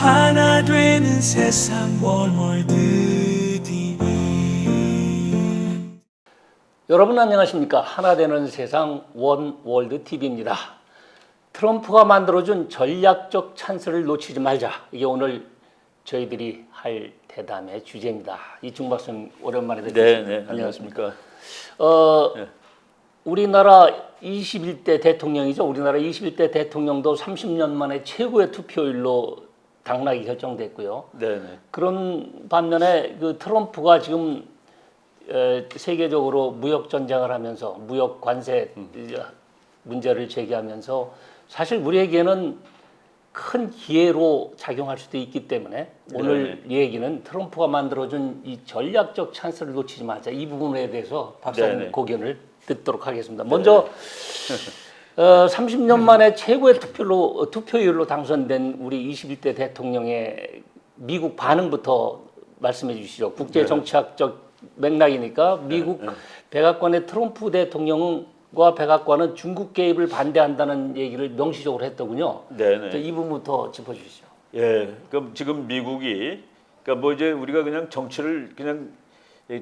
하나 되는 세상 월드 TV. 여러분 안녕하십니까? 하나 되는 세상 원월드 TV입니다. 트럼프가 만들어준 전략적 찬스를 놓치지 말자. 이게 오늘 저희들이 할 대담의 주제입니다. 이충 박사님 오랜만에 뵙겠습니다. 네, 안녕하십니까? 네. 우리나라 21대 대통령이죠. 우리나라 21대 대통령도 30년 만에 최고의 투표율로 당락이 결정됐고요. 네. 그런 반면에 그 트럼프가 지금 세계적으로 무역 전쟁을 하면서 무역 관세 문제를 제기하면서 사실 우리에게는 큰 기회로 작용할 수도 있기 때문에 오늘 이 얘기는 트럼프가 만들어준 이 전략적 찬스를 놓치지 말자. 이 부분에 대해서 박사님 고견을 듣도록 하겠습니다. 먼저 30년 만에 최고의 투표율로 당선된 우리 21대 대통령의 미국 반응부터 말씀해 주시죠. 국제 정치학적 맥락이니까 미국 백악관의 트럼프 대통령과 백악관은 중국 개입을 반대한다는 얘기를 명시적으로 했더군요. 이 부분부터 짚어주시죠. 예, 그럼 지금 미국이 그러니까 뭐 이제 우리가 그냥 정치를 그냥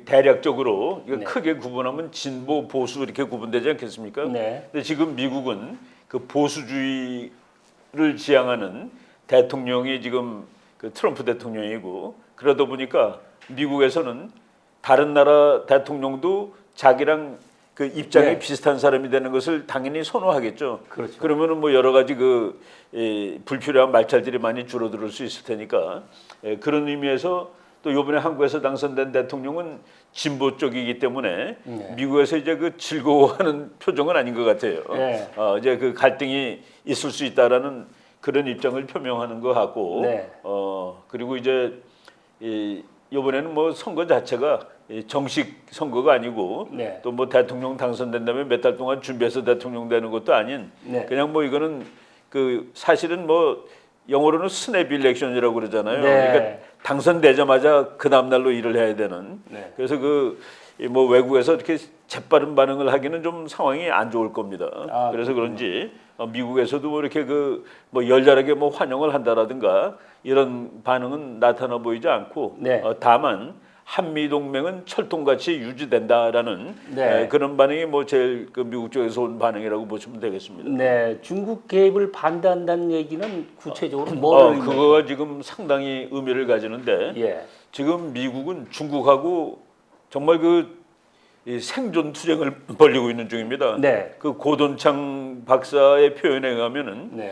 대략적으로 크게 구분하면 진보 보수 이렇게 구분되지 않겠습니까? 네. 근데 지금 미국은 그 보수주의를 지향하는 대통령이 지금 그 트럼프 대통령이고 그러다 보니까 미국에서는 다른 나라 대통령도 자기랑 그 입장이 비슷한 사람이 되는 것을 당연히 선호하겠죠. 그렇죠. 그러면은 뭐 여러 가지 그 불필요한 말찰들이 많이 줄어들 수 있을 테니까 그런 의미에서 또 이번에 한국에서 당선된 대통령은 진보 쪽이기 때문에 미국에서 이제 그 즐거워하는 표정은 아닌 것 같아요. 이제 그 갈등이 있을 수 있다라는 그런 입장을 표명하는 것 같고, 그리고 이제 이번에는 뭐 선거 자체가 정식 선거가 아니고 또 뭐 대통령 당선된다면 몇 달 동안 준비해서 대통령 되는 것도 아닌 그냥 뭐 이거는 그 사실은 뭐 영어로는 스냅 일렉션이라고 그러잖아요. 그러니까 당선되자마자 그 다음 날로 일을 해야 되는. 그래서 그 뭐 외국에서 이렇게 재빠른 반응을 하기는 좀 상황이 안 좋을 겁니다. 그래서 그런지 미국에서도 뭐 이렇게 그 뭐 열렬하게 뭐 환영을 한다라든가 이런 반응은 나타나 보이지 않고 다만 한미 동맹은 철통같이 유지된다라는 그런 반응이 뭐 제일 그 미국 쪽에서 온 반응이라고 보시면 되겠습니다. 네, 중국 개입을 반대한다는 얘기는 구체적으로 뭘? 그거가 지금 상당히 의미를 가지는데 지금 미국은 중국하고 정말 그 이 생존 투쟁을 벌이고 있는 중입니다. 그 고돈창 박사의 표현에 의하면은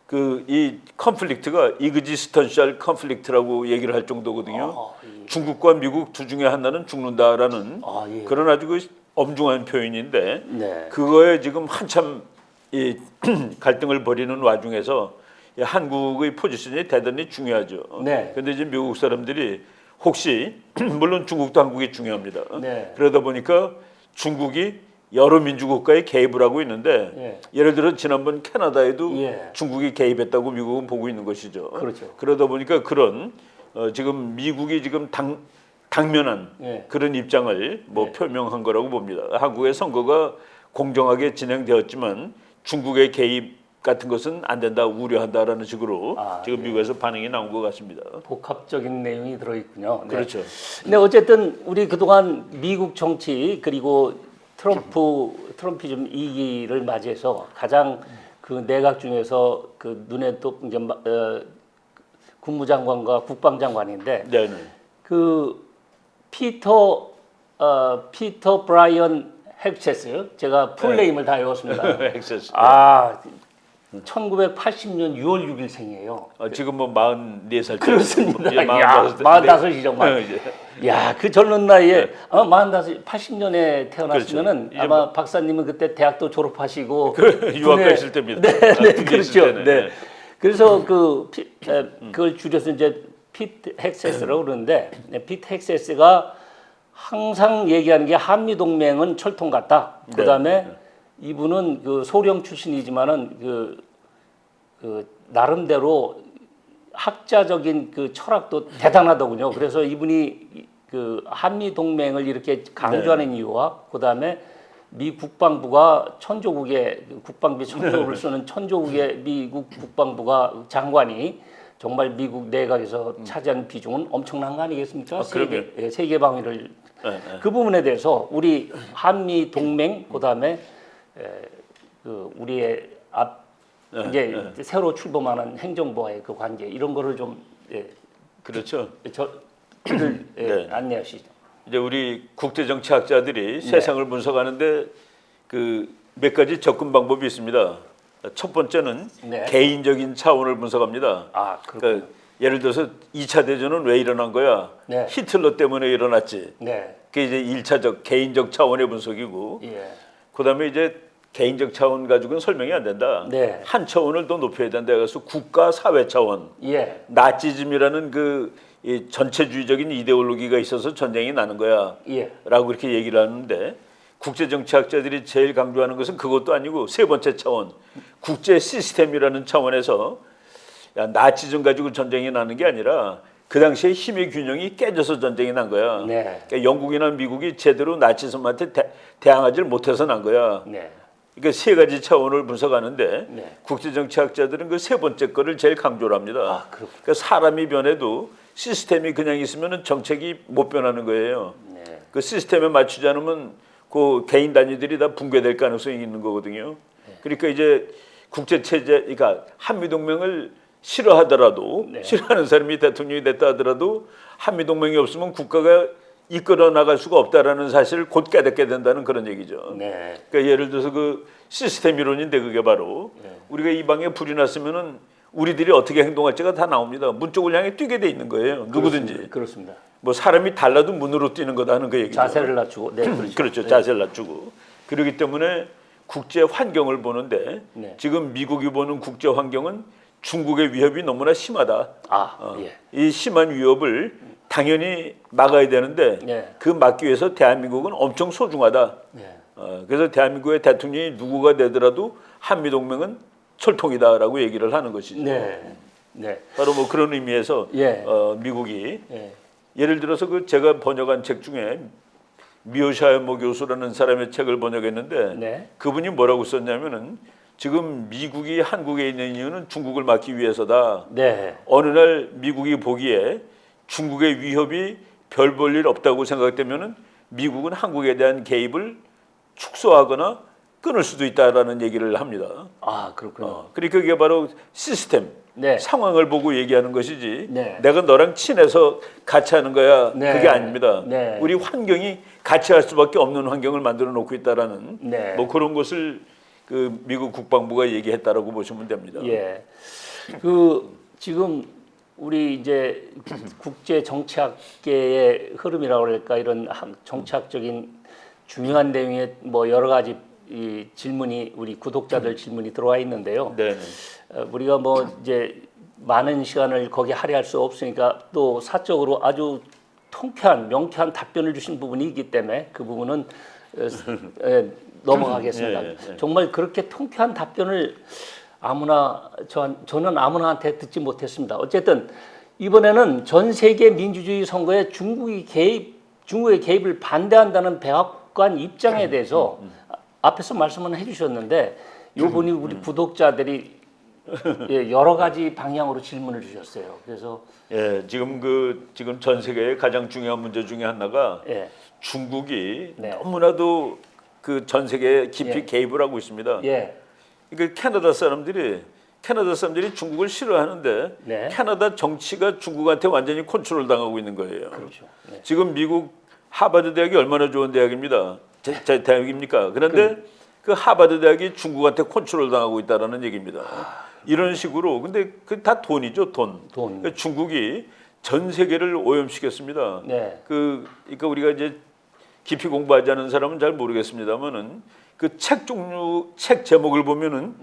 그 이 컨플릭트가 이그지스턴셜 컨플릭트라고 얘기를 할 정도거든요. 중국과 미국 두 중에 하나는 죽는다라는 그런 아주 그 엄중한 표현인데 그거에 지금 한참 이 갈등을 벌이는 와중에서 한국의 포지션이 대단히 중요하죠. 그런데 이제 미국 사람들이 혹시 물론 중국도 한국이 중요합니다. 그러다 보니까 중국이 여러 민주국가에 개입을 하고 있는데 예를 들어 지난번 캐나다에도 중국이 개입했다고 미국은 보고 있는 것이죠. 그러다 보니까 그런 지금 미국이 지금 당면한 그런 입장을 뭐 표명한 거라고 봅니다. 한국의 선거가 공정하게 진행되었지만 중국의 개입 같은 것은 안 된다, 우려한다라는 식으로 지금 미국에서 반응이 나온 것 같습니다. 복합적인 내용이 들어있군요. 그렇죠. 근데 어쨌든 우리 그동안 미국 정치 그리고 트럼피즘 2기를 맞이해서 가장 그 내각 중에서 그 눈에 또 이제 국무장관과 국방장관인데 그 피터 브라이언 헥체스 제가 풀네임을 다 외웠습니다. 헥체스. 1980년 6월 6일 생이에요. 지금 뭐 44살. 그렇습니다. 45이죠. 야, 그 젊은 나이에 45, 80년에 태어났으면은 아마 박사님은 그때 대학도 졸업하시고 유학 가실 때입니다. 그렇죠. 그래서 그걸 줄여서 이제 피트 헥세스라고 그러는데 피트 헥세스가 항상 얘기하는 게 한미 동맹은 철통 같다. 그다음에 이분은 그 소령 출신이지만은 그 나름대로 학자적인 그 철학도 대단하더군요. 그래서 이분이 그 한미 동맹을 이렇게 강조하는 이유와 그다음에 미 국방부가 천조국의 국방비 천조를 쓰는 천조국의 미국 국방부가 장관이 정말 미국 내각에서 차지한 비중은 엄청난 거 아니겠습니까? 그럼요. 세계 방위를 네. 그 부분에 대해서 우리 한미 동맹 그다음에 그 우리의 이제 새로 출범하는 행정부와의 그 관계 이런 거를 좀 그렇죠. 저를 안내하시죠. 이제 우리 국제정치학자들이 세상을 분석하는데 그 몇 가지 접근 방법이 있습니다. 첫 번째는 개인적인 차원을 분석합니다. 그러니까 예를 들어서 2차 대전은 왜 일어난 거야? 히틀러 때문에 일어났지. 그게 이제 1차적 개인적 차원의 분석이고, 그다음에 이제 개인적 차원 가지고는 설명이 안 된다. 한 차원을 더 높여야 된다. 그래서 국가 사회 차원. 나치즘이라는 이 전체주의적인 이데올로기가 있어서 전쟁이 나는 거야. 라고 이렇게 얘기를 하는데 국제정치학자들이 제일 강조하는 것은 그것도 아니고 세 번째 차원, 국제 시스템이라는 차원에서 나치즘 가지고 전쟁이 나는 게 아니라 그 당시에 힘의 균형이 깨져서 전쟁이 난 거야. 그러니까 영국이나 미국이 제대로 나치즘한테 대항하지 못해서 난 거야. 그러니까 세 가지 차원을 분석하는데 국제정치학자들은 그 세 번째 거를 제일 강조를 합니다. 그러니까 사람이 변해도 시스템이 그냥 있으면 정책이 못 변하는 거예요. 그 시스템에 맞추지 않으면 그 개인 단위들이 다 붕괴될 가능성이 있는 거거든요. 그러니까 이제 국제 체제, 그러니까 한미 동맹을 싫어하더라도 싫어하는 사람이 대통령이 됐다 하더라도 한미 동맹이 없으면 국가가 이끌어 나갈 수가 없다라는 사실을 곧 깨닫게 된다는 그런 얘기죠. 그러니까 예를 들어서 그 시스템 이론인데 그게 바로 우리가 이 방에 불이 났으면은 우리들이 어떻게 행동할지가 다 나옵니다. 문 쪽을 향해 뛰게 돼 있는 거예요. 누구든지. 그렇습니다. 뭐 사람이 달라도 문으로 뛰는 거다 하는 그 얘기죠. 자세를 낮추고. 그렇죠. 자세를 낮추고. 그렇기 때문에 국제 환경을 보는데 지금 미국이 보는 국제 환경은 중국의 위협이 너무나 심하다. 이 심한 위협을 당연히 막아야 되는데 그 막기 위해서 대한민국은 엄청 소중하다. 그래서 대한민국의 대통령이 누구가 되더라도 한미동맹은 철통이다라고 얘기를 하는 것이죠. 바로 뭐 그런 의미에서 미국이 예를 들어서 그 제가 번역한 책 중에 미오샤야모 교수라는 사람의 책을 번역했는데 그분이 뭐라고 썼냐면은 지금 미국이 한국에 있는 이유는 중국을 막기 위해서다. 어느 날 미국이 보기에 중국의 위협이 별 볼 일 없다고 생각되면은 미국은 한국에 대한 개입을 축소하거나 끊을 수도 있다라는 얘기를 합니다. 그렇군요. 그러니까 그게 바로 시스템, 상황을 보고 얘기하는 것이지 내가 너랑 친해서 같이 하는 거야. 그게 아닙니다. 우리 환경이 같이 할 수밖에 없는 환경을 만들어 놓고 있다라는 뭐 그런 것을 그 미국 국방부가 얘기했다라고 보시면 됩니다. 그 지금 우리 이제 국제 정치학계의 흐름이라고 할까 이런 정치학적인 중요한 내용에 뭐 여러 가지 이 질문이 우리 구독자들 질문이 들어와 있는데요. 우리가 뭐 이제 많은 시간을 거기에 할애할 수 없으니까 또 사적으로 아주 통쾌한 명쾌한 답변을 주신 부분이 있기 때문에 그 부분은 넘어가겠습니다. 정말 그렇게 통쾌한 답변을 저는 아무나한테 듣지 못했습니다. 어쨌든 이번에는 전 세계 민주주의 선거에 중국의 개입을 반대한다는 백악관 입장에 대해서 앞에서 말씀을 해주셨는데 이분이 우리 구독자들이 여러 가지 방향으로 질문을 주셨어요. 그래서 지금 전 세계의 가장 중요한 문제 중에 하나가 중국이 너무나도 그 전 세계에 깊이 개입을 하고 있습니다. 그러니까 캐나다 사람들이 중국을 싫어하는데 캐나다 정치가 중국한테 완전히 컨트롤 당하고 있는 거예요. 지금 미국 하버드 대학이 얼마나 좋은 대학입니다. 대학입니까? 그런데 그 하버드 대학이 중국한테 컨트롤 당하고 있다라는 얘기입니다. 이런 식으로 근데 그 다 돈이죠, 돈. 그러니까 중국이 전 세계를 오염시켰습니다. 그러니까 우리가 이제 깊이 공부하지 않은 사람은 잘 모르겠습니다만은 그 책 제목을 보면은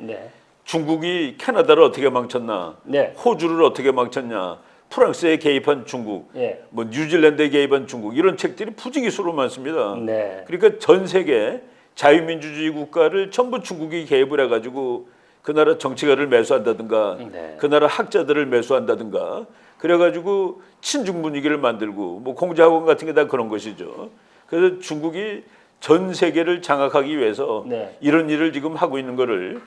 중국이 캐나다를 어떻게 망쳤나, 호주를 어떻게 망쳤냐, 프랑스에 개입한 중국, 뭐 뉴질랜드에 개입한 중국 이런 책들이 부지기수로 많습니다. 그러니까 전 세계 자유민주주의 국가를 전부 중국이 개입을 해가지고 그 나라 정치가를 매수한다든가, 그 나라 학자들을 매수한다든가, 그래가지고 친중 분위기를 만들고 뭐 공자학원 같은 게 다 그런 것이죠. 그래서 중국이 전 세계를 장악하기 위해서 이런 일을 지금 하고 있는 거를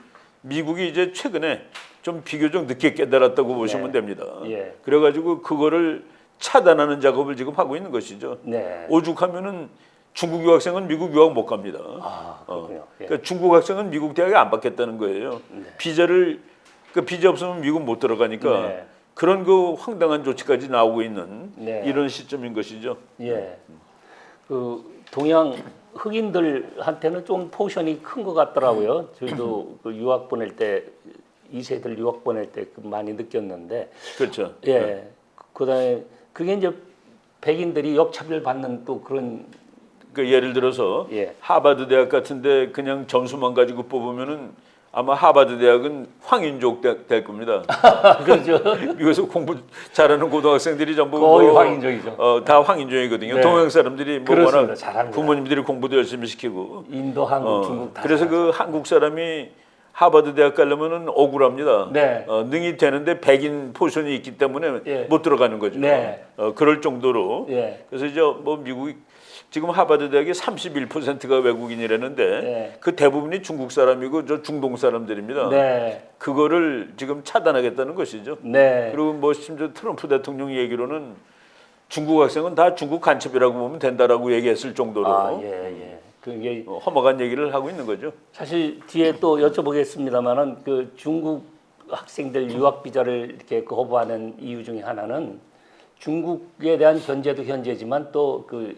미국이 이제 최근에 좀 비교적 늦게 깨달았다고 보시면 네. 됩니다. 예. 그래가지고 그거를 차단하는 작업을 지금 하고 있는 것이죠. 네. 오죽하면은 중국 유학생은 미국 유학 못 갑니다. 아, 그렇군요. 예. 그러니까 중국 학생은 미국 대학에 안 받겠다는 거예요. 네. 비자를 그 비자 없으면 미국 못 들어가니까 네. 그런 그 황당한 조치까지 나오고 있는 네. 이런 시점인 것이죠. 예. 그 동양 흑인들한테는 좀 포션이 큰 것 같더라고요. 저희도 그 유학 보낼 때 2세들 유학 보낼 때 많이 느꼈는데. 그렇죠. 예. 네. 그다음에 그게 이제 백인들이 역차별 받는 또 그런 그 예를 들어서 예. 하버드 대학 같은데 그냥 점수만 가지고 뽑으면은 아마 하버드 대학은 황인족 될 겁니다. 그렇죠. 미국에서 공부 잘하는 고등학생들이 전부 거의 황인족이죠. 다 황인족이거든요. 네. 동양 사람들이 뭐 그렇습니다. 워낙 잘합니다. 부모님들이 공부도 열심히 시키고 인도, 한국, 중국 다. 그래서 그 한국 사람이 하버드 대학 가려면은 억울합니다. 네. 능이 되는데 백인 포션이 있기 때문에 예. 못 들어가는 거죠. 네. 그럴 정도로. 예. 그래서 이제 뭐 미국이 지금 하버드 대학이 31%가 외국인이라는데 네. 그 대부분이 중국 사람이고 저 중동 사람들입니다. 네. 그거를 지금 차단하겠다는 것이죠. 네. 그리고 뭐 심지어 트럼프 대통령 얘기로는 중국 학생은 다 중국 간첩이라고 보면 된다라고 얘기했을 정도로 아, 예, 예. 그게 허망한 얘기를 하고 있는 거죠. 사실 뒤에 또 여쭤보겠습니다만은 그 중국 학생들 유학 비자를 이렇게 거부하는 이유 중에 하나는 중국에 대한 견제도 견제지만 또 그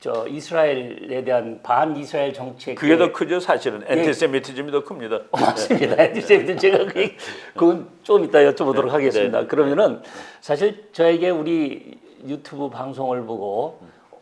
저 이스라엘에 대한 반 이스라엘 정책 그게 더 크죠, 사실은. 엔티세미티즘이 더 큽니다. 맞습니다. 엔티세미티즘 제가 그건 좀 이따 여쭤보도록 하겠습니다. 그러면은 사실 저에게 우리 유튜브 방송을 보고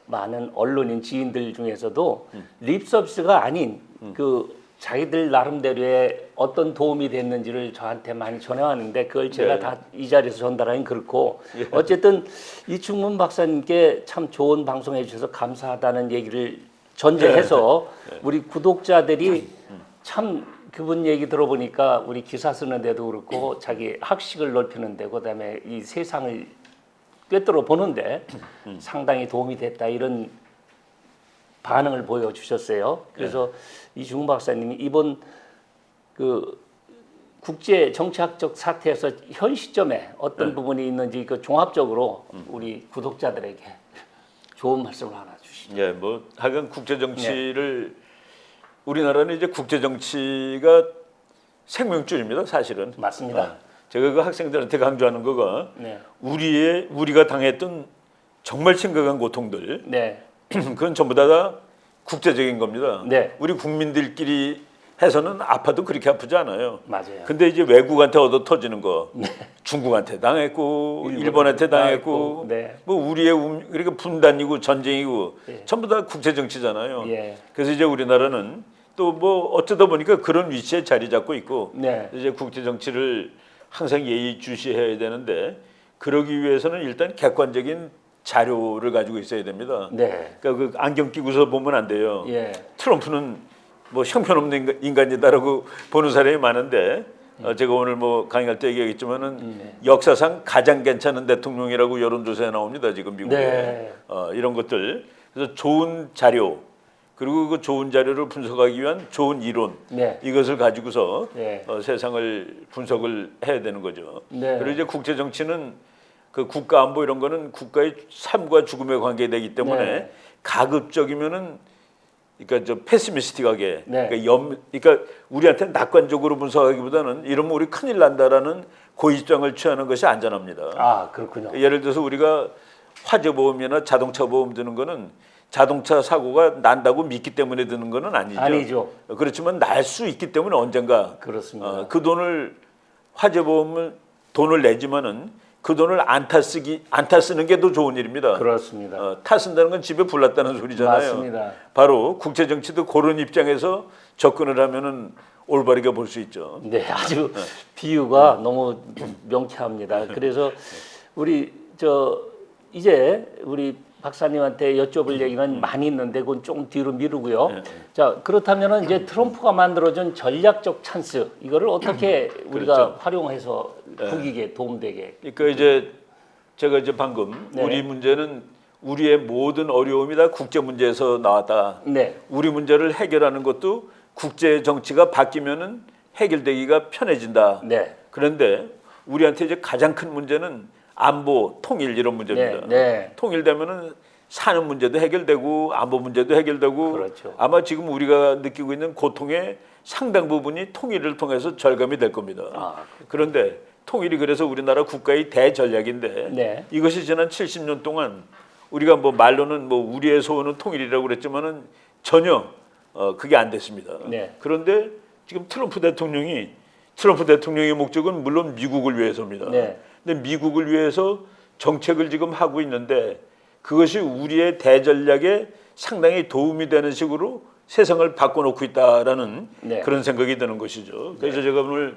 많은 언론인 지인들 중에서도 립 서비스가 아닌 그 자기들 나름대로의 어떤 도움이 됐는지를 저한테 많이 전해왔는데 그걸 제가 네. 다 이 자리에서 전달하긴 그렇고 어쨌든 이충문 박사님께 참 좋은 방송해 주셔서 감사하다는 얘기를 전제해서 우리 구독자들이 참 그분 얘기 들어보니까 우리 기사 쓰는 데도 그렇고 자기 학식을 넓히는 데 그다음에 이 세상을 꿰뚫어 보는데 상당히 도움이 됐다 이런 반응을 보여주셨어요. 그래서 이충문 박사님이 이번 그 국제 정치학적 사태에서 현 시점에 어떤 부분이 있는지 그 종합적으로 우리 구독자들에게 좋은 말씀을 하나 주시죠. 예, 뭐 하여간 국제 정치를 우리나라는 이제 국제 정치가 생명줄입니다, 사실은. 맞습니다. 제가 그 학생들한테 강조하는 거가 네. 우리가 당했던 정말 심각한 고통들 네. 그건 전부 다 국제적인 겁니다. 네. 우리 국민들끼리 해서는 아파도 그렇게 아프지 않아요. 맞아요. 근데 이제 외국한테 얻어 터지는 거, 중국한테 당했고, 일본한테 당했고, 네. 뭐 우리의 그러니까 분단이고 전쟁이고 예. 전부 다 국제 정치잖아요. 예. 그래서 이제 우리나라는 또 뭐 어쩌다 보니까 그런 위치에 자리 잡고 있고, 네. 이제 국제 정치를 항상 예의주시해야 되는데 그러기 위해서는 일단 객관적인 자료를 가지고 있어야 됩니다. 네. 그러니까 그 안경 끼고서 보면 안 돼요. 예. 트럼프는 뭐 형편없는 인간이다라고 보는 사람이 많은데 제가 오늘 뭐 강의할 때 얘기했지만은 역사상 가장 괜찮은 대통령이라고 여론조사에 나옵니다. 지금 미국에. 네. 이런 것들. 그래서 좋은 자료 그리고 그 좋은 자료를 분석하기 위한 좋은 이론 네. 이것을 가지고서 네. 세상을 분석을 해야 되는 거죠. 네. 그리고 이제 국제 정치는 그 국가 안보 이런 거는 국가의 삶과 죽음의 관계되기 때문에 네. 가급적이면은 그러니까 저 패시미스틱하게 네. 그러니까 우리한테 낙관적으로 분석하기보다는 이러면 우리 큰일 난다라는 그 입장을 취하는 것이 안전합니다. 아, 그렇군요. 예를 들어서 우리가 화재 보험이나 자동차 보험 드는 거는 자동차 사고가 난다고 믿기 때문에 드는 거는 아니죠. 아니죠. 그렇지만 날 수 있기 때문에 언젠가 그렇습니다. 그 돈을 화재 보험을 돈을 내지만은 그 돈을 안타 쓰는 게 더 좋은 일입니다. 그렇습니다. 타 쓴다는 건 집에 불 났다는 소리잖아요. 맞습니다. 바로 국제 정치도 그런 입장에서 접근을 하면은 올바르게 볼 수 있죠. 네, 아주 비유가 너무 명쾌합니다. 그래서 우리 이제 우리 박사님한테 여쭤볼 얘기는 많이 있는데 그건 조금 뒤로 미루고요. 자, 그렇다면은 이제 트럼프가 만들어준 전략적 찬스 이거를 어떻게 우리가 그렇죠. 활용해서 국익에 도움되게. 그러니까 이제 제가 이제 방금 네. 우리 문제는 우리의 모든 어려움이 다 국제 문제에서 나왔다. 네. 우리 문제를 해결하는 것도 국제 정치가 바뀌면은 해결되기가 편해진다. 네. 그런데 우리한테 이제 가장 큰 문제는 안보, 통일 이런 문제입니다. 통일되면은 사는 문제도 해결되고 안보 문제도 해결되고 그렇죠. 아마 지금 우리가 느끼고 있는 고통의 상당 부분이 통일을 통해서 절감이 될 겁니다. 그런데 통일이 그래서 우리나라 국가의 대전략인데 이것이 지난 70년 동안 우리가 뭐 말로는 뭐 우리의 소원은 통일이라고 그랬지만은 전혀 그게 안 됐습니다. 그런데 지금 트럼프 대통령의 목적은 물론 미국을 위해서입니다. 근데 미국을 위해서 정책을 지금 하고 있는데 그것이 우리의 대전략에 상당히 도움이 되는 식으로 세상을 바꿔놓고 있다라는 그런 생각이 드는 것이죠. 그래서 제가 오늘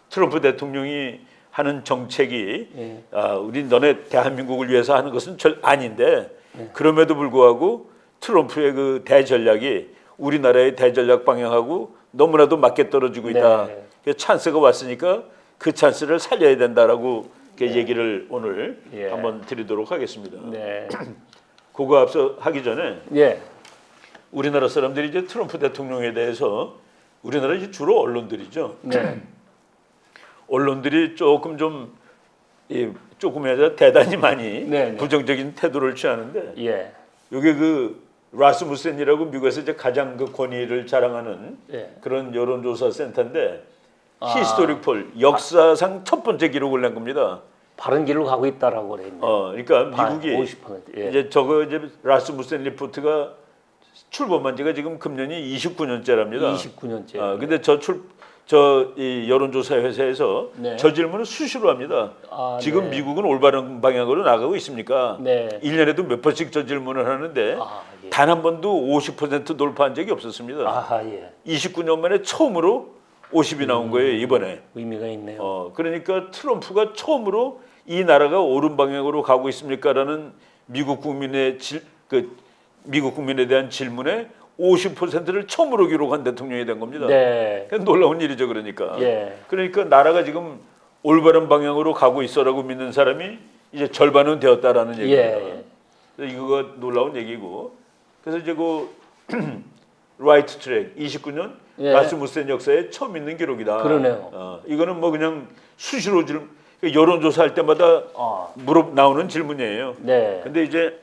트럼프 대통령이 하는 정책이 우리 너네 대한민국을 위해서 하는 것은 아닌데 그럼에도 불구하고 트럼프의 그 대전략이 우리나라의 대전략 방향하고 너무나도 맞게 떨어지고 있다. 찬스가 왔으니까 그 찬스를 살려야 된다라고 얘기를 오늘 한번 드리도록 하겠습니다. 그거 앞서 하기 전에 우리나라 사람들이 이제 트럼프 대통령에 대해서 우리나라 이제 주로 언론들이죠. 언론들이 조금 좀 조금이 아니라 대단히 많이 부정적인 태도를 취하는데 이게 그 라스무센이라고 미국에서 이제 가장 그 권위를 자랑하는 그런 여론조사 센터인데 히스토릭 폴 역사상 첫 번째 기록을 낸 겁니다. 바른 길로 가고 있다라고 그랬네요. 그러니까 미국이 50%. 이제 이제 라스무센 리포트가 출범한 지가 지금 금년이 29년째랍니다. 29년째. 근데 이 여론조사 회사에서 저 질문을 수시로 합니다. 지금 미국은 올바른 방향으로 나가고 있습니까? 1년에도 몇 번씩 저 질문을 하는데 단 한 번도 50% 돌파한 적이 없었습니다. 29년 만에 처음으로 50이 나온 거예요, 이번에. 의미가 있네요. 그러니까 트럼프가 처음으로 이 나라가 옳은 방향으로 가고 있습니까라는 미국 국민에 대한 질문에 50%를 처음으로 기록한 대통령이 된 겁니다. 놀라운 일이죠, 그러니까. 그러니까 나라가 지금 올바른 방향으로 가고 있어라고 믿는 사람이 이제 절반은 되었다라는 얘기입니다. 이거가 놀라운 얘기고. 그래서 이제 그 라이트 트랙 29년 라스무센 역사에 처음 있는 기록이다. 그러네요. 이거는 뭐 그냥 수시로 여론조사할 때마다 나오는 질문이에요. 근데 이제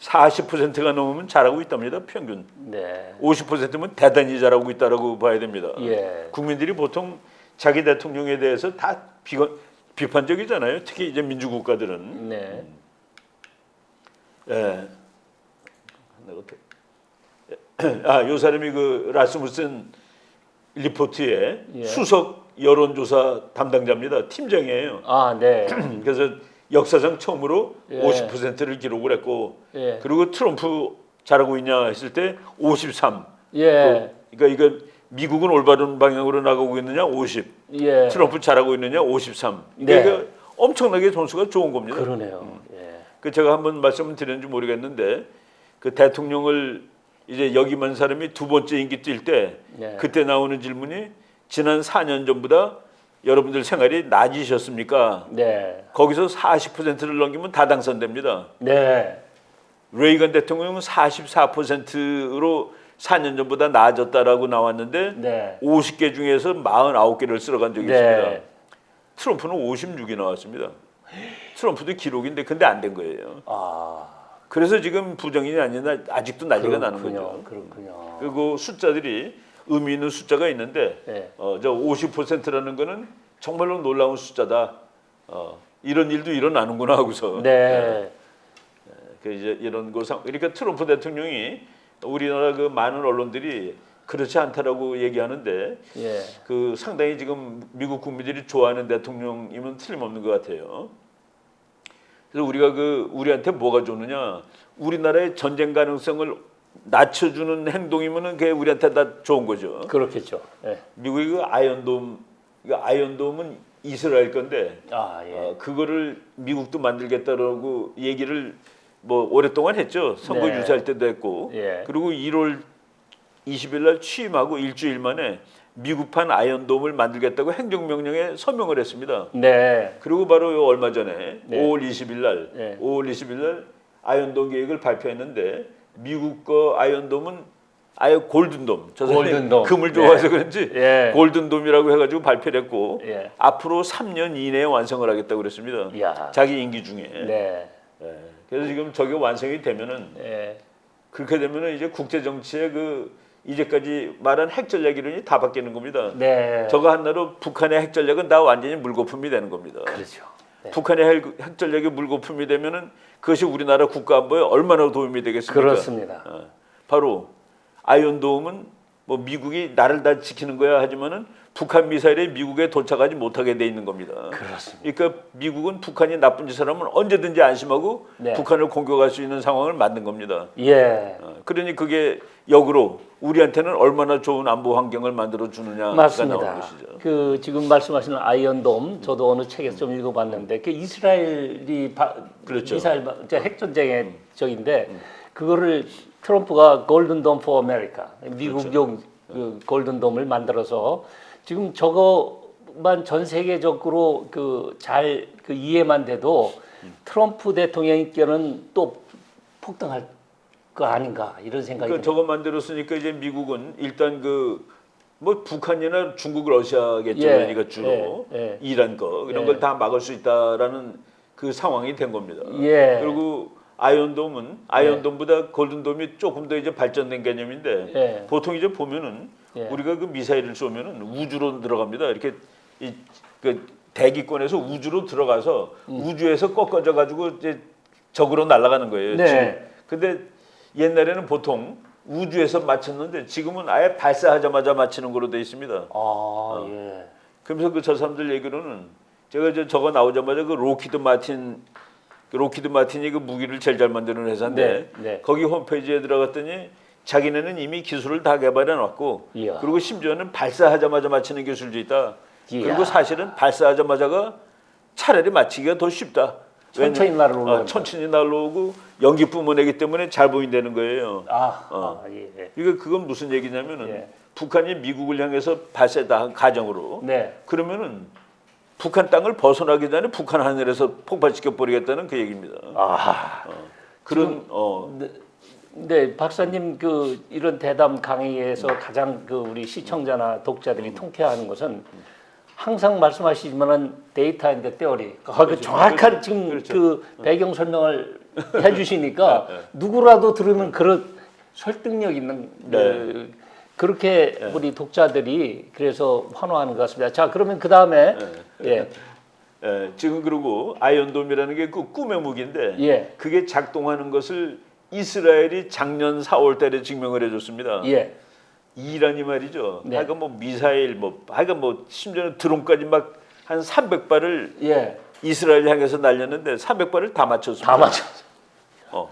40%가 넘으면 잘하고 있답니다. 평균. 50%면 대단히 잘하고 있다라고 봐야 됩니다. 국민들이 보통 자기 대통령에 대해서 다 비판적이잖아요. 특히 이제 민주국가들은. 요 사람이 그 라스무센 리포트의 수석 여론조사 담당자입니다. 팀장이에요. 그래서 역사상 처음으로 50%를 기록을 했고 그리고 트럼프 잘하고 있냐 했을 때 53. 그러니까 이거 미국은 올바른 방향으로 나가고 있느냐 50. 트럼프 잘하고 있느냐 53. 그러니까 엄청나게 점수가 좋은 겁니다. 그러네요. 그 제가 한번 말씀을 드렸는지 모르겠는데 그 대통령을 이제 역임한 사람이 두 번째 임기 뛸 때 그때 나오는 질문이 지난 4년 전보다 여러분들 생활이 나아지셨습니까? 거기서 40%를 넘기면 다 당선됩니다. 레이건 대통령은 44%로 4년 전보다 나아졌다라고 나왔는데 50개 중에서 49개를 쓸어간 적이 있습니다. 트럼프는 56이 나왔습니다. 트럼프도 기록인데 근데 안 된 거예요. 그래서 지금 부정이 아니라 아직도 난리가 나는 거죠. 그리고 숫자들이 의미 있는 숫자가 있는데 저 50%라는 거는 정말로 놀라운 숫자다. 이런 일도 일어나는구나 하고서. 이제 이런 거 그러니까 트럼프 대통령이 우리나라 그 많은 언론들이 그렇지 않다라고 얘기하는데 그 상당히 지금 미국 국민들이 좋아하는 대통령이면 틀림없는 것 같아요. 그래서 우리가 우리한테 뭐가 좋느냐? 우리나라의 전쟁 가능성을 낮춰주는 행동이면은 그게 우리한테 다 좋은 거죠. 그렇겠죠. 미국이 그 아이언돔은 이스라엘 건데 그거를 미국도 만들겠다라고 얘기를 뭐 오랫동안 했죠. 선거 유세할 때도 했고. 그리고 1월 20일 날 취임하고 일주일 만에 미국판 아이언돔을 만들겠다고 행정명령에 서명을 했습니다. 그리고 바로 얼마 전에 5월 20일 날 아이언돔 계획을 발표했는데 미국 거 아이언돔은 아예 골든돔. 저 사람이 골든돔. 금을 좋아해서 예. 그런지 예. 골든돔이라고 해가지고 발표를 했고 예. 앞으로 3년 이내에 완성을 하겠다고 그랬습니다. 이야. 자기 임기 중에. 네. 예. 그래서 지금 저게 완성이 되면은 예. 그렇게 되면은 이제 국제 정치의 그 이제까지 말한 핵 전략 이론이 다 바뀌는 겁니다. 네. 저거 하나로 북한의 핵 전략은 다 완전히 물거품이 되는 겁니다. 그렇죠. 네. 북한의 핵 전략이 물거품이 되면은 그것이 우리나라 국가 안보에 얼마나 도움이 되겠습니까? 그렇습니다. 바로 아이언돔은 뭐 미국이 나를 다 지키는 거야 하지만은 북한 미사일이 미국에 도착하지 못하게 돼 있는 겁니다. 그렇습니다. 그러니까 미국은 북한이 나쁜 짓을 하면 언제든지 안심하고 네. 북한을 공격할 수 있는 상황을 만든 겁니다. 예. 그러니 그게 역으로 우리한테는 얼마나 좋은 안보 환경을 만들어 주느냐가 맞습니다. 나오는 것이죠. 그 지금 말씀하시는 아이언돔 저도 어느 책에서 좀 읽어봤는데 그 이스라엘이 그렇죠. 미사일 핵 전쟁의 적인데 그거를 트럼프가 골든돔 포 아메리카 미국용 그 골든돔을 만들어서 지금 저거만 전 세계적으로 그 잘 그 이해만 돼도 트럼프 대통령께는 또 폭등할 거 아닌가 이런 생각이 그러니까 듭니다. 저거 만들었으니까 이제 미국은 일단 그 뭐 북한이나 중국, 러시아겠죠. 예, 그러니까 주로 예. 이란 거 이런 예. 걸 다 막을 수 있다라는 그 상황이 된 겁니다. 예. 그리고 아이언돔보다 골든돔이 조금 더 이제 발전된 개념인데 예. 보통 이제 보면은 예. 우리가 그 미사일을 쏘면은 우주로 들어갑니다. 이렇게 그 대기권에서 우주로 들어가서 우주에서 꺾어져 가지고 이제 적으로 날아가는 거예요. 네. 근데 옛날에는 보통 우주에서 맞췄는데 지금은 아예 발사하자마자 맞히는 거로 돼 있습니다. 아, 예. 그러면서 그 저 사람들 얘기로는 제가 저거 나오자마자 그 로키드 마틴이 그 무기를 제일 잘 만드는 회사인데 네, 네. 거기 홈페이지에 들어갔더니 자기네는 이미 기술을 다 개발해 놨고 이야. 그리고 심지어는 발사하자마자 맞히는 기술도 있다. 이야. 그리고 사실은 발사하자마자가 차라리 맞히기가 더 쉽다. 천천히 날아오는 천천히 날아오고 연기 뿜어내기 때문에 잘 보인다는 거예요. 예. 그건 무슨 얘기냐면은 예. 북한이 미국을 향해서 발사다 한 가정으로 네. 그러면은 북한 땅을 벗어나기 전에 북한 하늘에서 폭발시켜 버리겠다는 그 얘기입니다. 그런 네, 박사님 그 이런 대담 강의에서 가장 그 우리 시청자나 독자들이 통쾌하는 것은 항상 말씀하시지만은 데이터 앤드 테오리 그 정확한 지금 그렇죠. 그 배경 설명을 해주시니까 누구라도 들으면 그런 설득력 있는 그렇게 우리 독자들이 그래서 환호하는 것 같습니다. 자, 그러면 그 다음에 지금 그리고 아이언돔이라는 게 그 꿈의 무기인데 예. 그게 작동하는 것을 이스라엘이 작년 4월달에 증명을 해줬습니다. 예. 이란이 말이죠. 네. 하여간 뭐 미사일 하여간 뭐 심지어는 드론까지 막 한 300발을 예. 이스라엘 향해서 날렸는데 300발을 다 맞췄습니다. 다 맞췄어.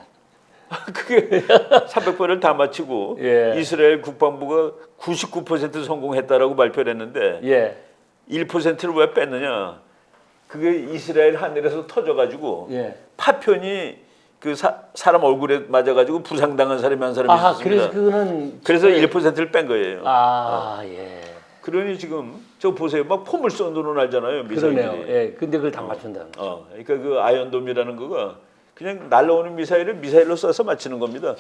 그게 300발을 다 맞히고 예. 이스라엘 국방부가 99% 성공했다라고 발표를 했는데 예. 1%를 왜 뺐느냐? 그게 이스라엘 하늘에서 터져가지고 예. 파편이 그 사람 얼굴에 맞아가지고 부상당한 사람이 한 사람이 있었습니다. 그래서 1%를 뺀 거예요. 예. 그러니 지금 저 보세요, 막 포물선으로 날잖아요, 미사일들이. 그러네요. 예. 근데 그걸 다 맞춘다는 거. 그러니까 그 아이언돔이라는 거가 그냥 날라오는 미사일을 미사일로 쏴서 맞히는 겁니다.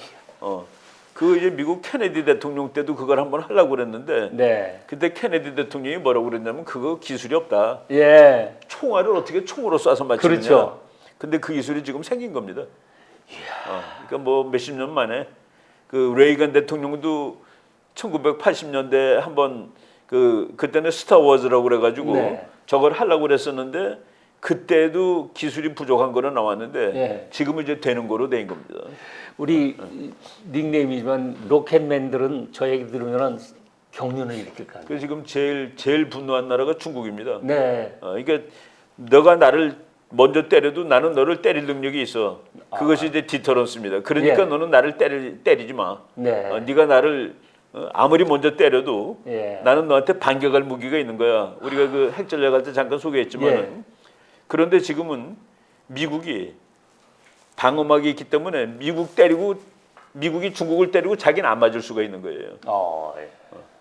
그 이제 미국 케네디 대통령 때도 그걸 한번 하려고 그랬는데 네. 그때 케네디 대통령이 뭐라고 그랬냐면 그거 기술이 없다. 예. 총알을 어떻게 총으로 쏴서 맞히느냐. 그렇죠. 근데 그 기술이 지금 생긴 겁니다. 그러니까 뭐 몇십 년 만에 그 레이건 대통령도 1980년대 한번 그때는 스타워즈라고 그래가지고 네. 저걸 하려고 그랬었는데 그때도 기술이 부족한 거로 나왔는데 네. 지금은 이제 되는 거로 된 겁니다. 우리 닉네임이지만 로켓맨들은 저 얘기 들으면은 경륜을 일으킬 거 아니에요. 그 지금 제일 분노한 나라가 중국입니다. 네. 그러니까 너가 나를 먼저 때려도 나는 너를 때릴 능력이 있어. 그것이 이제 디터런스입니다. 그러니까 예. 너는 나를 때리지 마. 네. 네가 나를 아무리 먼저 때려도 예. 나는 너한테 반격할 무기가 있는 거야. 우리가 그 핵전략 할 때 잠깐 소개했지만은 예. 그런데 지금은 미국이 방어막이 있기 때문에 미국이 중국을 때리고 자기는 안 맞을 수가 있는 거예요.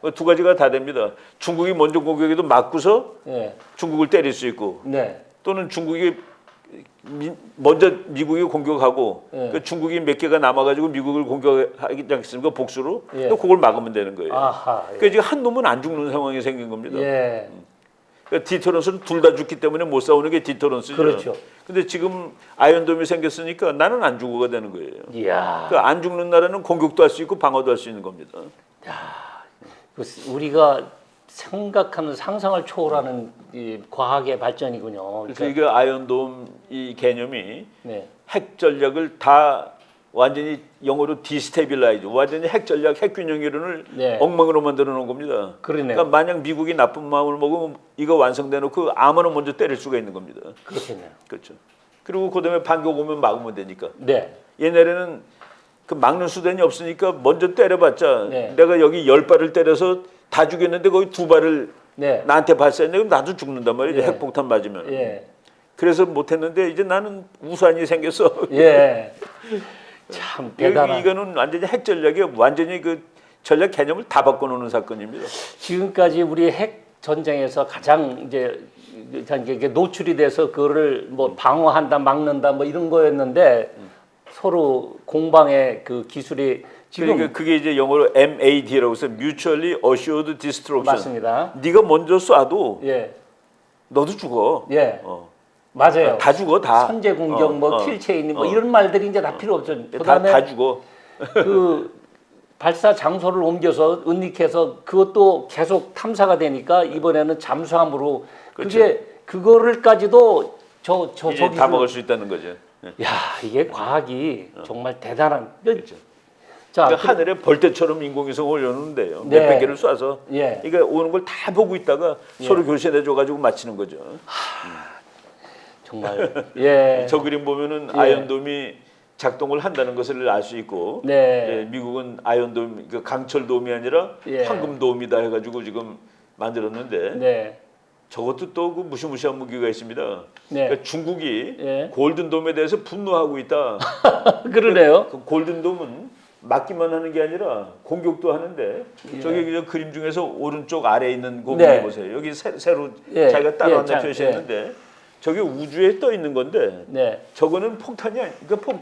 예. 두 가지가 다 됩니다. 중국이 먼저 공격해도 맞고서 예. 중국을 때릴 수 있고 네. 또는 중국이 먼저 미국이 공격하고 예. 그 중국이 몇 개가 남아가지고 미국을 공격하지 않겠습니까? 복수로. 예. 그걸 막으면 되는 거예요. 아하, 예. 그러니까 지금 한 놈은 안 죽는 상황이 생긴 겁니다. 예. 그러니까 디터런스는 둘 다 죽기 때문에 못 싸우는 게 디터런스죠. 그렇죠. 근데 지금 아이언돔이 생겼으니까 나는 안 죽어가 되는 거예요. 이야. 그러니까 안 죽는 나라는 공격도 할 수 있고 방어도 할 수 있는 겁니다. 우리가 생각하는 상상을 초월하는 이 과학의 발전이군요. 그래서 이게 아이언돔 이 개념이 네. 핵 전략을 다 완전히 영어로 디스테빌라이즈, 완전히 핵 전략, 핵 균형 이론을 네. 엉망으로 만들어 놓은 겁니다. 그러네요. 그러니까 만약 미국이 나쁜 마음을 먹으면 이거 완성돼 놓고 아무나 먼저 때릴 수가 있는 겁니다. 그렇겠네요. 그렇죠. 그리고 그다음에 반격 오면 막으면 되니까. 네. 옛날에는 그 막는 수단이 없으니까 먼저 때려봤자 네. 내가 여기 10발을 때려서 다 죽였는데 거기 2발을 네. 나한테 발사했는데 그럼 나도 죽는단 말이에요. 예. 핵폭탄 맞으면. 예. 그래서 못했는데 이제 나는 우산이 생겼어. 예. 참 대단한. 이거는 완전히 핵 전략이 완전히 그 전략 개념을 다 바꿔놓는 사건입니다. 지금까지 우리 핵 전쟁에서 가장 이제 이게 노출이 돼서 그거를 뭐 방어한다, 막는다 뭐 이런 거였는데 서로 공방의 그 기술이 지금 그러니까 그게 이제 영어로 MAD라고 해서 Mutually Assured Destruction. 맞습니다. 네가 먼저 쏴도 예. 너도 죽어. 예. 맞아요. 다 죽어 다. 선제 공격, 뭐 킬체인, 뭐 이런 말들이 이제 다 필요 없죠. 그다음에 다 죽어. 그 발사 장소를 옮겨서 은닉해서 그것도 계속 탐사가 되니까 이번에는 잠수함으로 그게 그거를까지도 저기 다 먹을 수 있다는 거죠. 야 이게 과학이 정말 대단한. 그렇죠. 자, 그러니까 하늘에 벌떼처럼 인공위성 올려놓는데요. 네. 몇백 개를 쏴서 예. 그러니까 오는 걸 다 보고 있다가 서로 교신해줘가지고 맞히는 거죠. 정말 예. 저 그림 보면은 예. 아이언돔이 작동을 한다는 것을 알 수 있고 네. 예, 미국은 아이언돔, 그 강철돔이 아니라 예. 황금돔이다 해가지고 지금 만들었는데 네. 저것도 또 그 무시무시한 무기가 있습니다. 네. 그러니까 중국이 예. 골든돔에 대해서 분노하고 있다. 그러네요. 그 골든돔은 맞기만 하는 게 아니라 공격도 하는데 예. 저기 그냥 그림 중에서 오른쪽 아래에 있는 거 네. 보세요. 여기 새로 예. 자기가 따로 하나 예. 표시했는데 저게 우주에 떠 있는 건데 네. 저거는 폭탄이 아니, 그러니까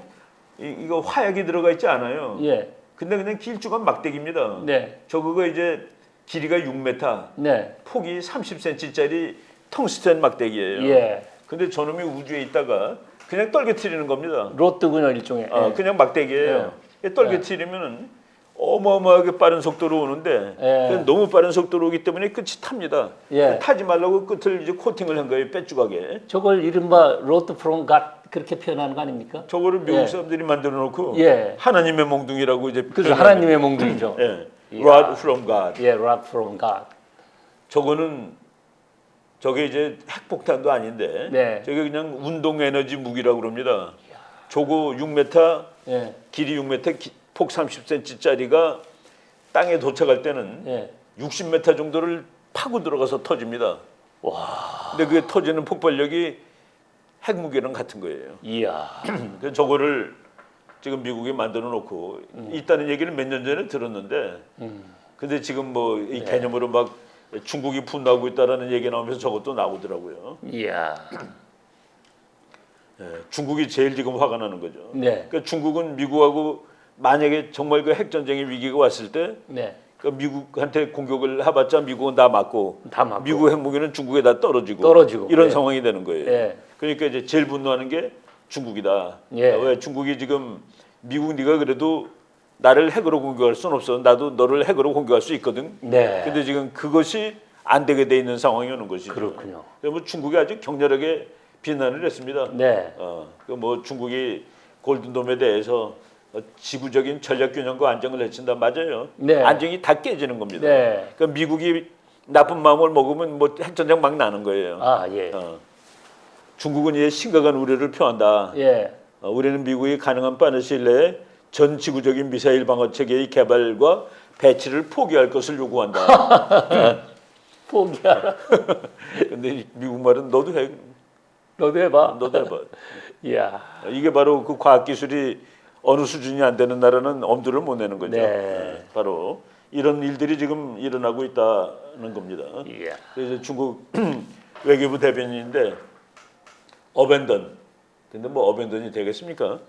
이거 화약이 들어가 있지 않아요. 예. 근데 그냥 길쭉한 막대기입니다. 네. 저거가 이제 길이가 6m, 네. 폭이 30cm짜리 텅스텐 막대기예요. 예. 근데 저놈이 우주에 있다가 그냥 떨궈뜨리는 겁니다. 로트군요 일종의. 예. 그냥 막대기예요. 떨궈뜨리면은 어마어마하게 빠른 속도로 오는데 예. 너무 빠른 속도로 오기 때문에 끝이 탑니다. 예. 타지 말라고 끝을 이제 코팅을 한 거예요, 빼쭉하게. 저걸 이른바 로트 프롬 갓 그렇게 표현하는 거 아닙니까? 저거를 미국 예. 사람들이 만들어 놓고 예. 하나님의 몽둥이라고 이제 그래서 하나님의 몽둥이죠. 예. 이야. Rod from God. 예, rod from God. 저게 이제 핵폭탄도 아닌데 네. 저게 그냥 운동 에너지 무기라고 그럽니다. 저거 6m, 예. 길이 6m, 폭 30cm짜리가 땅에 도착할 때는 예. 60m 정도를 파고 들어가서 터집니다. 와. 근데 그게 터지는 폭발력이 핵무기랑 같은 거예요. 이야. 그래서 저거를 지금 미국이 만들어 놓고 있다는 얘기를 몇 년 전에 들었는데 근데 지금 뭐 이 개념으로 막 중국이 분노하고 있다라는 얘기 나오면서 저것도 나오더라고요. 이야. 예, 중국이 제일 지금 화가 나는 거죠. 네. 그러니까 중국은 미국하고 만약에 정말 그 핵전쟁의 위기가 왔을 때 네. 그 미국한테 공격을 해봤자 미국은 다 맞고 미국 핵무기는 중국에 다 떨어지고 이런 예. 상황이 되는 거예요. 예. 그러니까 이제 제일 분노하는 게 중국이다. 예. 왜 중국이 지금 미국 네가 그래도 나를 핵으로 공격할 수는 없어. 나도 너를 핵으로 공격할 수 있거든. 네. 근데 지금 그것이 안 되게 돼 있는 상황이 오는 것이죠. 그렇군요. 그러면 중국이 아주 격렬하게 비난을 했습니다. 네. 그 뭐 중국이 골든돔에 대해서 지구적인 전략 균형과 안정을 해친다. 맞아요. 네. 안정이 다 깨지는 겁니다. 네. 그러니까 미국이 나쁜 마음을 먹으면 뭐 핵전쟁 막 나는 거예요. 아, 예. 중국은 이제 심각한 우려를 표한다. 예. 우리는 미국이 가능한 빠른 시일 내에 전 지구적인 미사일 방어 체계의 개발과 배치를 포기할 것을 요구한다. 포기하라. 근데 미국 말은 너도 해. 너도 해봐. 너도 해봐. 이야. 이게 바로 그 과학 기술이 어느 수준이 안 되는 나라는 엄두를 못 내는 거죠. 네. 바로 이런 일들이 지금 일어나고 있다는 겁니다. 이야. 그래서 중국 외교부 대변인인데 어벤던 근데 뭐 어벤던이 되겠습니까?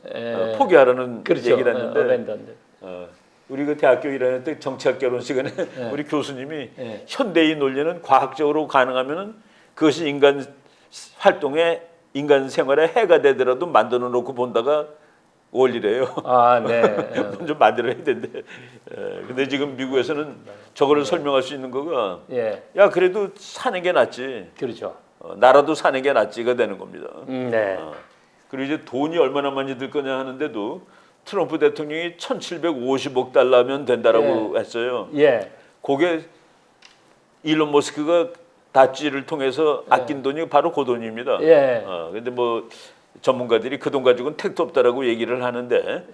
포기하라는 그렇죠. 얘기를 했는데 어벤던. 우리 그 대학교 1학년 때 정치학 결혼 시간에 우리 교수님이 현대의 논리는 과학적으로 가능하면은 그것이 인간 활동에 인간 생활에 해가 되더라도 만들어 놓고 본다가 원리래요. 아, 네. 먼저 만들어야 된대. 근데 지금 미국에서는 저거를 설명할 수 있는 거가 야 그래도 사는 게 낫지. 그렇죠. 나라도 사는 게 낫지가 되는 겁니다. 네. 그리고 이제 돈이 얼마나 많이 들 거냐 하는데도 트럼프 대통령이 1,750억 달러면 된다라고 했어요. 그게 일론 머스크가 다찌를 통해서 아낀 돈이 바로 그 돈입니다. 근데 뭐 전문가들이 그 돈 가지고는 택도 없다라고 얘기를 하는데,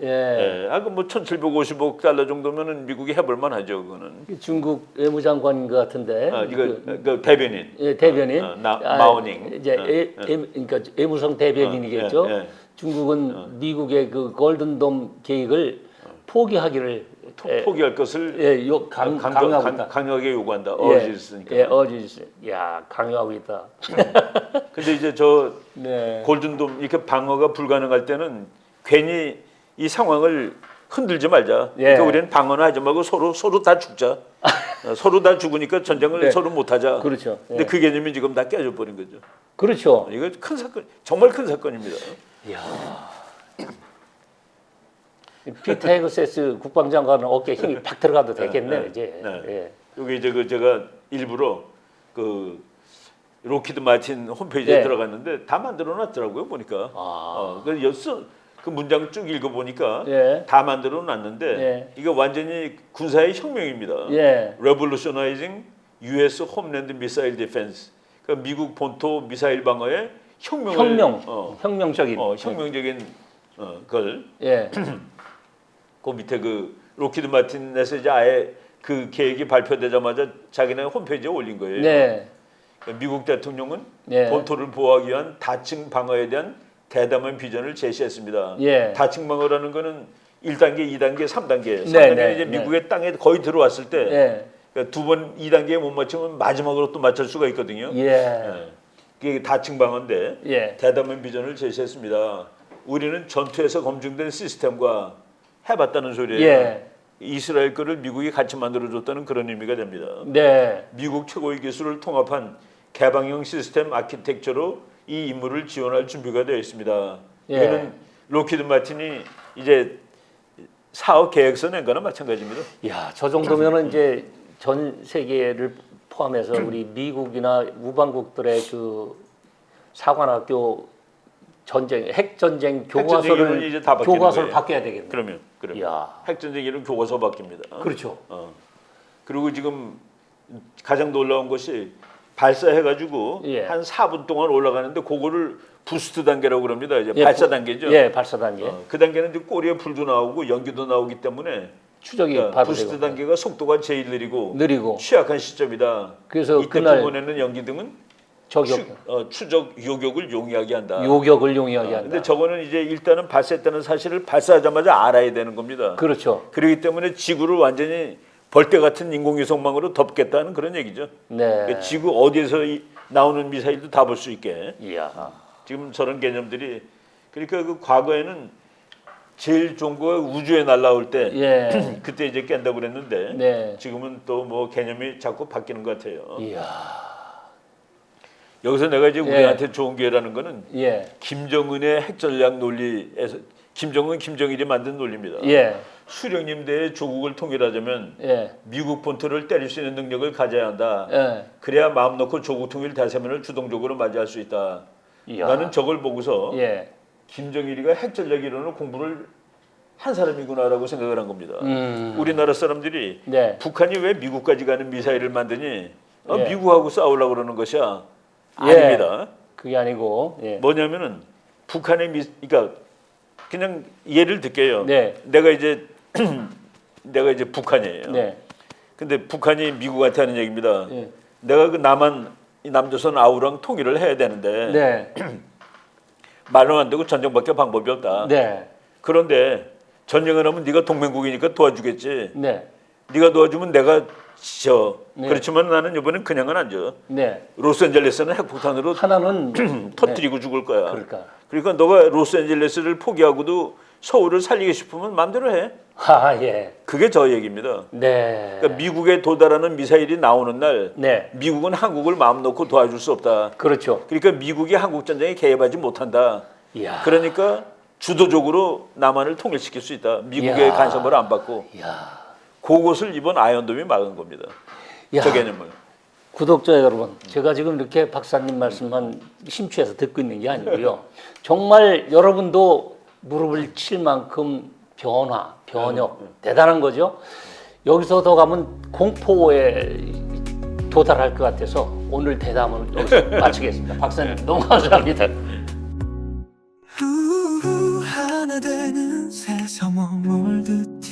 뭐 1,750억 달러 정도면은 미국이 해볼 만하죠, 그거는. 중국 외무장관 같은데. 그 대변인. 대변인. 마오닝. 이제 그러니까 외무성 대변인이겠죠. 중국은 미국의 그 골든돔 계획을 포기하기를 포기할 것을 강하게 요구한다. 어지있으니까. 야, 강요하고 있다. 근데 이제 골든돔 이렇게 방어가 불가능할 때는 괜히 이 상황을 흔들지 말자. 그러니까 우리는 방어는 하지 말고 서로 다 죽자. 서로 다 죽으니까 전쟁을 서로 못 하자. 그렇죠. 근데 그 개념이 지금 다 깨져 버린 거죠. 그렇죠. 이거 큰 사건, 정말 큰 사건입니다. 이야. 피터 헤그세스 국방장관은 어깨에 힘이 팍 들어가도 되겠네 이제. 여기 이제 제가 일부러 그 로키드 마틴 홈페이지에 들어갔는데 다 만들어놨더라고요 보니까. 그 문장 쭉 읽어보니까 다 만들어놨는데 이게 완전히 군사의 혁명입니다. Revolutionizing U.S. Homeland Missile Defense. 그러니까 미국 본토 미사일 방어의 혁명적인 걸. 그 밑에 그 로키드 마틴에서 이제 아예 그 계획이 발표되자마자 자기네 홈페이지에 올린 거예요. 그러니까 미국 대통령은 본토를 보호하기 위한 다층 방어에 대한 대담한 비전을 제시했습니다. 다층 방어라는 거는 1단계, 2단계, 3단계. 3단계는 이제 미국의 땅에 거의 들어왔을 때 두 번 2단계에 못 맞추면 마지막으로 또 맞출 수가 있거든요. 그게 다층 방어인데 대담한 비전을 제시했습니다. 우리는 전투에서 검증된 시스템과 해봤다는 소리예요. 이스라엘 거를 미국이 같이 만들어줬다는 그런 의미가 됩니다. 미국 최고의 기술을 통합한 개방형 시스템 아키텍처로 이 임무를 지원할 준비가 되어 있습니다. 이거는 로키드 마틴이 이제 사업 계획서 낸 거나 마찬가지입니다. 야, 저 정도면은 이제 전 세계를 포함해서 우리 미국이나 우방국들의 그 사관학교 전쟁, 핵 전쟁 교과서를 바뀌어야 되겠네. 그러면 핵 전쟁 이름 교과서 바뀝니다. 그렇죠. 그리고 지금 가장 놀라운 것이 발사해가지고 한 4분 동안 올라가는데 그거를 부스트 단계라고 그럽니다. 이제 발사 단계죠. 발사 단계. 그 단계는 이제 꼬리에 불도 나오고 연기도 나오기 때문에 추적이 부스트 단계가 속도가 제일 느리고 취약한 시점이다. 그래서 이때 보내는 연기등은 추적 요격을 용이하게 한다. 한다. 근데 저거는 이제 일단은 발사했다는 사실을 발사하자마자 알아야 되는 겁니다. 그렇죠. 그렇기 때문에 지구를 완전히 벌떼 같은 인공위성망으로 덮겠다는 그런 얘기죠. 그러니까 지구 어디에서 나오는 미사일도 다 볼 수 있게. 지금 저런 개념들이 그러니까 그 과거에는 제일 좋은 거 우주에 날아올 때 그때 이제 깬다고 그랬는데 지금은 또 뭐 개념이 자꾸 바뀌는 것 같아요. 여기서 내가 이제 우리한테 좋은 기회라는 거는 김정은의 핵전략 논리에서 김정일이 만든 논리입니다. 수령님대의 조국을 통일하자면 미국 본토를 때릴 수 있는 능력을 가져야 한다. 그래야 마음 놓고 조국 통일 대세면을 주동적으로 맞이할 수 있다. 나는 저걸 보고서 김정일이가 핵전략 이론을 공부를 한 사람이구나라고 생각을 한 겁니다. 우리나라 사람들이 북한이 왜 미국까지 가는 미사일을 만드니 미국하고 싸우려고 그러는 것이야. 아닙니다. 그게 아니고 뭐냐면은 북한의 그러니까 그냥 예를 들게요. 내가 이제 북한이에요. 근데 북한이 미국한테 하는 얘기입니다. 내가 그 남조선 아우랑 통일을 해야 되는데 말로 안 되고 전쟁밖에 방법이 없다. 그런데 전쟁을 하면 네가 동맹국이니까 도와주겠지. 네가 도와주면 내가 져. 그렇지만 나는 이번엔 그냥은 안 져. 로스앤젤레스는 핵폭탄으로 하나는 터뜨리고 죽을 거야. 그러니까 너가 로스앤젤레스를 포기하고도 서울을 살리고 싶으면 마음대로 해. 아, 예. 그게 저 얘기입니다. 네. 그러니까 미국에 도달하는 미사일이 나오는 날 네. 미국은 한국을 마음 놓고 도와줄 수 없다. 그렇죠. 그러니까 미국이 한국 전쟁에 개입하지 못한다. 이야. 그러니까 주도적으로 남한을 통일시킬 수 있다. 미국의 이야. 간섭을 안 받고. 야. 그것을 이번 아이언돔이 막은 겁니다. 야. 저 개념을. 구독자 여러분, 제가 지금 이렇게 박사님 말씀만 심취해서 듣고 있는 게 아니고요. 정말 여러분도 무릎을 칠 만큼 변혁, 대단한 거죠. 여기서 더 가면 공포에 도달할 것 같아서 오늘 대담을 여기서 마치겠습니다. 박사님 너무 감사합니다. 하나 되는 새삼 머물듯